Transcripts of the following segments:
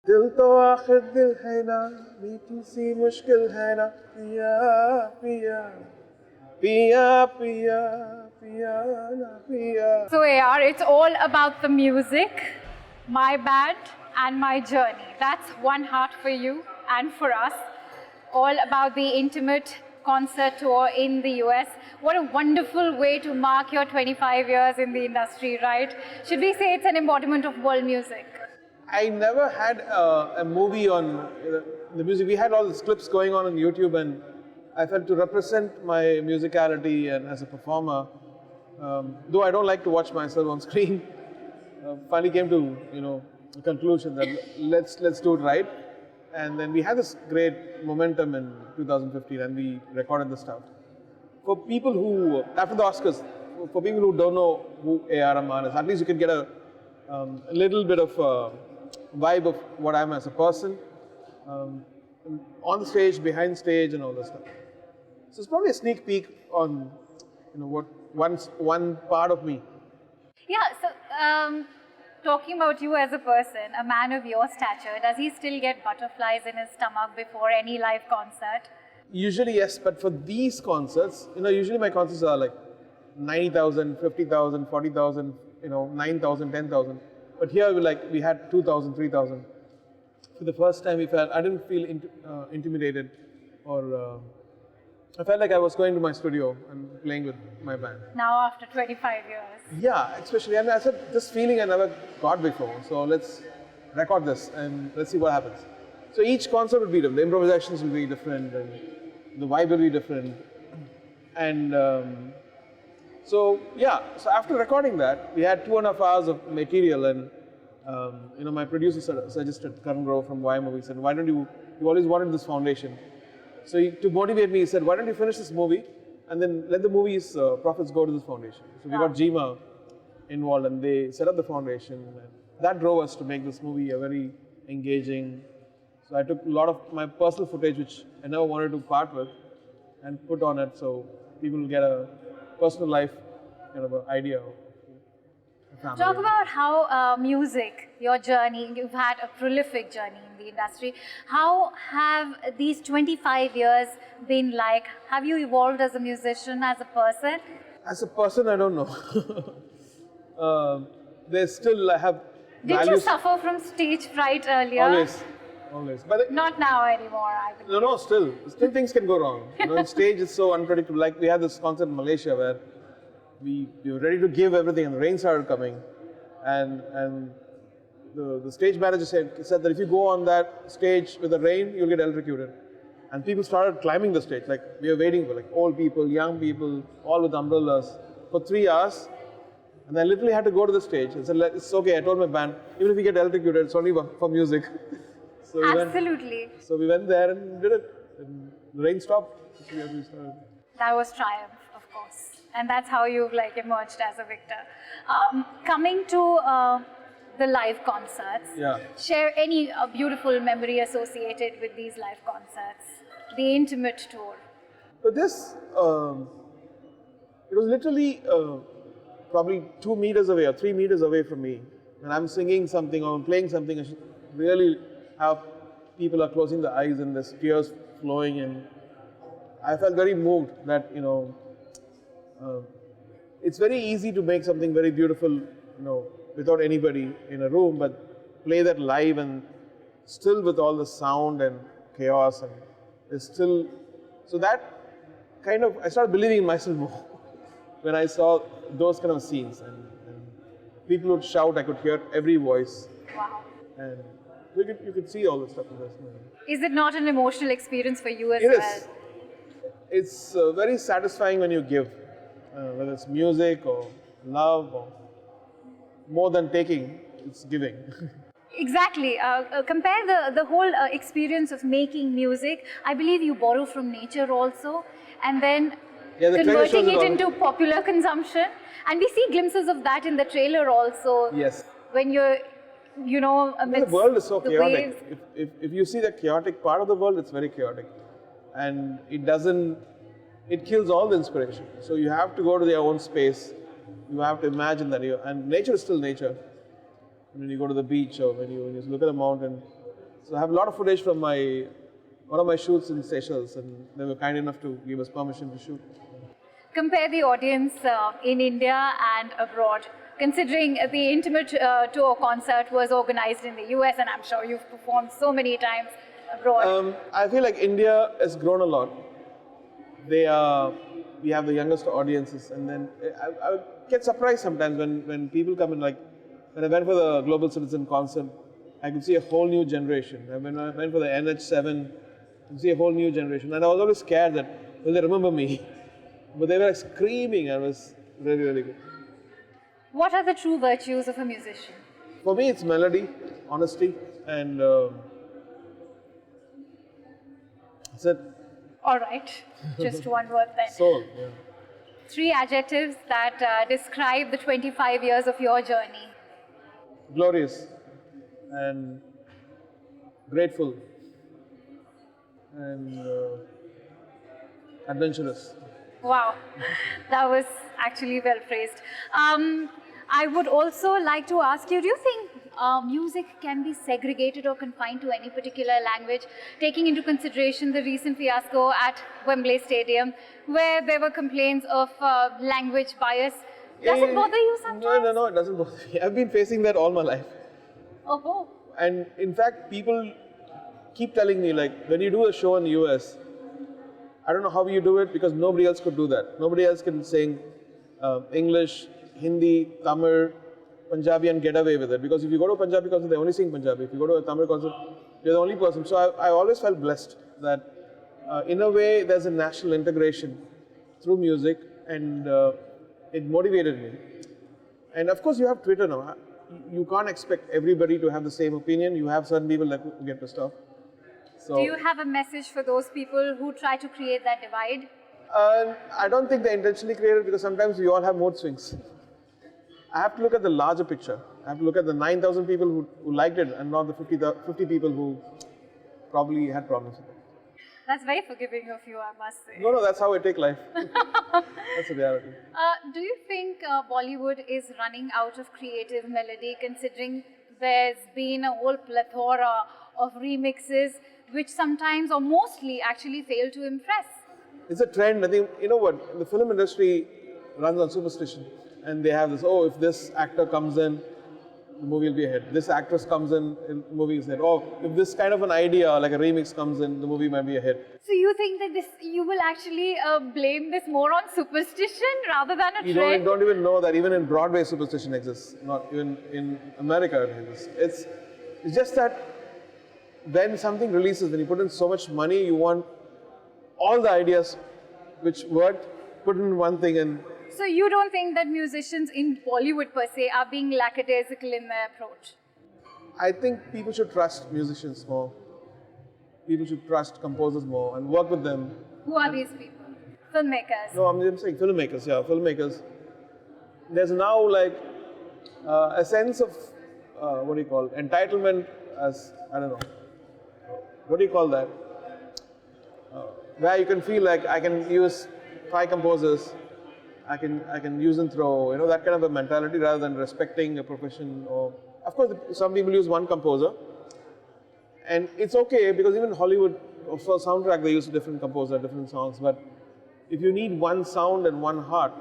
दिल तो आखिर दिल है ना मीठी सी मुश्किल है ना पिया पिया पिया पिया पिया ना पिया. So AR, it's all about the music, my band and my journey. That's one heart for you and for us. All about the intimate concert tour in the US. What a wonderful way to mark your 25 years in the industry, right? Should we say it's an embodiment of world music? I never had a movie on the music. We had all these clips going on YouTube, and I felt to represent my musicality and as a performer, though I don't like to watch myself on screen, finally came to a conclusion that let's do it right. And then we had this great momentum in 2015, and we recorded the stuff. For people who, after the Oscars, for people who don't know who A.R. Rahman is, at least you can get a little bit of vibe of what I am as a person, on the stage, behind stage, and all that stuff. So it's probably a sneak peek on what one part of me. Yeah, so talking about you as a person, a man of your stature, does he still get butterflies in his stomach before any live concert? Usually yes, but for these concerts, usually my concerts are like 90,000, 50,000, 40,000, 9,000, 10,000. But here we had 2,000, 3,000. For the first time, I didn't feel intimidated, or I felt like I was going to my studio and playing with my band. Now after 25 years. Yeah, especially, and I said, this feeling I never got before. So let's record this and let's see what happens. So each concert will be different. The improvisations will be different, and the vibe will be different. And so after recording that, we had 2.5 hours of material, and my producer suggested, Karan Grove from YMO, he said, why don't you always wanted this foundation. So to motivate me, he said, why don't you finish this movie and then let the movie's profits go to this foundation. So we got GMA involved, and they set up the foundation, and that drove us to make this movie a very engaging. So I took a lot of my personal footage, which I never wanted to part with, and put on it so people will get a personal life kind of an idea of family. Talk about how music, your journey, you've had a prolific journey in the industry. How have these 25 years been like? Have you evolved as a musician, as a person? As a person, I don't know. I have Did values. you suffer from stage fright earlier? Always. But not now anymore, I believe. No, still things can go wrong. On stage it's so unpredictable. Like we had this concert in Malaysia where we were ready to give everything, and the rain started coming, and the stage manager said that if you go on that stage with the rain, you'll get electrocuted. And people started climbing the stage. Like we were waiting for old people, young people, all with umbrellas for 3 hours. And I literally had to go to the stage and said, it's okay. I told my band, even if we get electrocuted, it's only for music. So Absolutely. We went there and did it. And the rain stopped. That was triumph, of course. And that's how you've emerged as a victor. Coming to the live concerts, share any beautiful memory associated with these live concerts, the intimate tour. But this, it was literally probably 2 meters away or 3 meters away from me. And I'm singing something or I'm playing something, I should really have people are closing their eyes and there's tears flowing, and I felt very moved that it's very easy to make something very beautiful without anybody in a room, but play that live and still with all the sound and chaos, and it's still, so that kind of, I started believing in myself more when I saw those kind of scenes, and people would shout, I could hear every voice. Wow. And you could see all the stuff in this movie. Is it not an emotional experience for you as well? It is. It's very satisfying when you give, whether it's music or love, or more than taking, it's giving. Exactly. Compare the whole experience of making music. I believe you borrow from nature also, and then converting it into popular consumption. And we see glimpses of that in the trailer also. Yes. When you're, amidst the world is so the chaotic. waves. If you see the chaotic part of the world, it's very chaotic. And it kills all the inspiration. So you have to go to their own space. You have to imagine that and nature is still nature. When you go to the beach or when you look at a mountain, So I have a lot of footage from one of my shoots in Seychelles, and they were kind enough to give us permission to shoot. Compare the audience in India and abroad. Considering the Intimate Tour concert was organized in the US, and I'm sure you've performed so many times abroad. I feel like India has grown a lot. We have the youngest audiences, and then I get surprised sometimes when people come in. Like when I went for the Global Citizen concert, I could see a whole new generation. And when I went for the NH7, I could see a whole new generation. And I was always scared that will they remember me? But they were like screaming, and it was really, really good. What are the true virtues of a musician? For me, it's melody, honesty, and that's it. All right, just one word then. Soul, yeah. 3 adjectives that describe the 25 years of your journey. Glorious and grateful and adventurous. Wow, that was actually well phrased. I would also like to ask you, do you think music can be segregated or confined to any particular language, taking into consideration the recent fiasco at Wembley Stadium, where there were complaints of language bias? Does it bother you sometimes? No, it doesn't bother me. I've been facing that all my life. Oh. And in fact, people keep telling me, like, when you do a show in the US, I don't know how you do it because nobody else could do that. Nobody else can sing English, Hindi, Tamil, Punjabi and get away with it. Because if you go to a Punjabi concert, they only sing Punjabi. If you go to a Tamil concert, you're the only person. So I always felt blessed that in a way there's a national integration through music, and it motivated me. And of course you have Twitter now. You can't expect everybody to have the same opinion. You have certain people that get pissed off. So, do you have a message for those people who try to create that divide? I don't think they intentionally created it, because sometimes we all have mood swings. I have to look at the larger picture. I have to look at the 9,000 people who liked it, and not the 50 people who probably had problems with it. That's very forgiving of you, I must say. No, that's how I take life. That's the reality. Do you think Bollywood is running out of creative melody, considering there's been a whole plethora of remixes which sometimes or mostly actually fail to impress? It's a trend. I think, you know what, the film industry runs on superstition. And they have this, oh, if this actor comes in, the movie will be a hit. This actress comes in, the movie is a hit. Oh, if this kind of an idea, like a remix comes in, the movie might be a hit. So you think that you will actually blame this more on superstition rather than a trend? You don't even know that even in Broadway superstition exists. Not even in America it exists. It's just that when something releases, when you put in so much money, you want all the ideas which worked put in one thing. And so you don't think that musicians in Bollywood per se are being lackadaisical in their approach? I think people should trust musicians more. People should trust composers more and work with them. Who are these people? Filmmakers? No, I'm saying filmmakers, yeah, filmmakers. There's now like a sense of, entitlement as, I don't know, what do you call that? Where you can feel like I can use 5 composers, I can use and throw, that kind of a mentality rather than respecting a profession. Or, of course, some people use one composer, and it's okay because even Hollywood, for soundtrack, they use a different composer, different songs. But if you need one sound and one heart,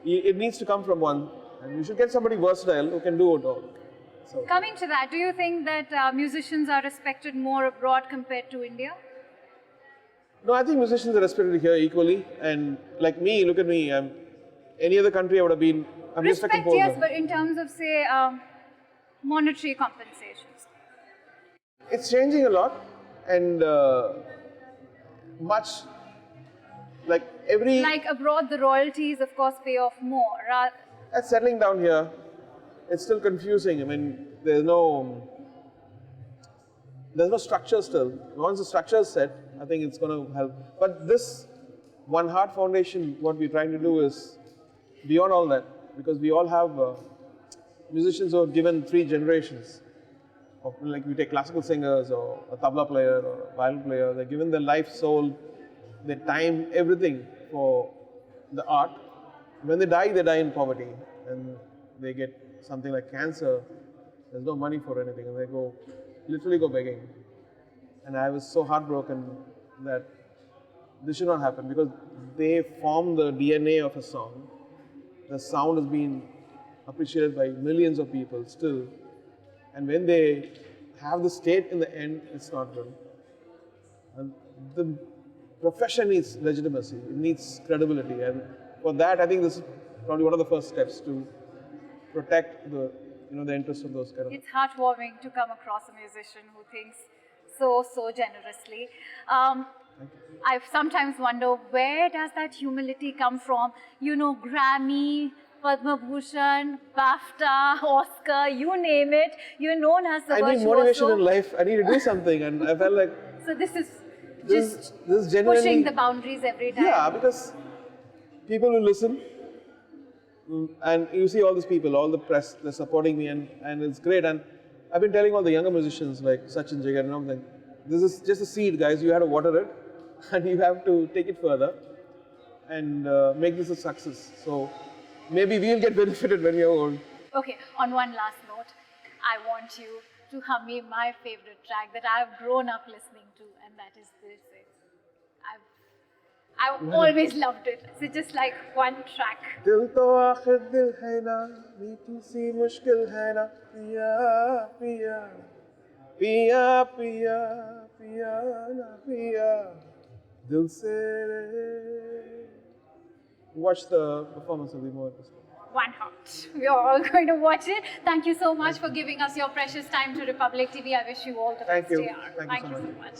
it needs to come from one, and you should get somebody versatile who can do it all. So, coming to that, do you think that musicians are respected more abroad compared to India? No, I think musicians are respected here equally. And like me, look at me. Any other country I would have been. I'm just a composer. Yes, but in terms of, say, monetary compensations? It's changing a lot, and much like every. Like abroad, the royalties, of course, pay off more. That's settling down here. It's still confusing. I mean, there's no structure still. Once the structure is set, I think it's going to help. But this One Heart Foundation, what we're trying to do is beyond all that, because we all have musicians who are given 3 generations. Like we take classical singers or a tabla player or a violin player. They're given their life, soul, their time, everything for the art. When they die in poverty, and they get something like cancer. There's no money for anything, and they go literally go begging. And I was so heartbroken that this should not happen because they form the DNA of a song. The sound has been appreciated by millions of people still. And when they have the state in the end, it's not good. And the profession needs legitimacy, it needs credibility. And for that, I think this is probably one of the first steps to protect the interests of those kind of. It's heartwarming to come across a musician who thinks so generously. I sometimes wonder, where does that humility come from? You know, Grammy, Padma Bhushan, BAFTA, Oscar, you name it. You're known as the I need motivation in life. I need to do something, and I felt like. So this is This is genuinely pushing the boundaries every time. Yeah, because people will listen, and you see all these people, all the press, they're supporting me, and it's great. And I've been telling all the younger musicians like Sachin Jigar and everything, this is just a seed, guys. You have to water it, and you have to take it further, and make this a success. So maybe we'll get benefited when we're old. Okay, on one last note, I want you to hum me my favorite track that I've grown up listening to, and that is this. I've always loved it. So just like one track. दिल तो आखिर दिल है ना, मीठी सी मुश्किल है ना, पिया पिया पिया पिया पिया ना पिया दिल से रे. Watch the performance of the more interesting. One heart. We are all going to watch it. Thank you so much for giving us your precious time to Republic TV. I wish you all the Thank best. you. JR. Thank you so so much.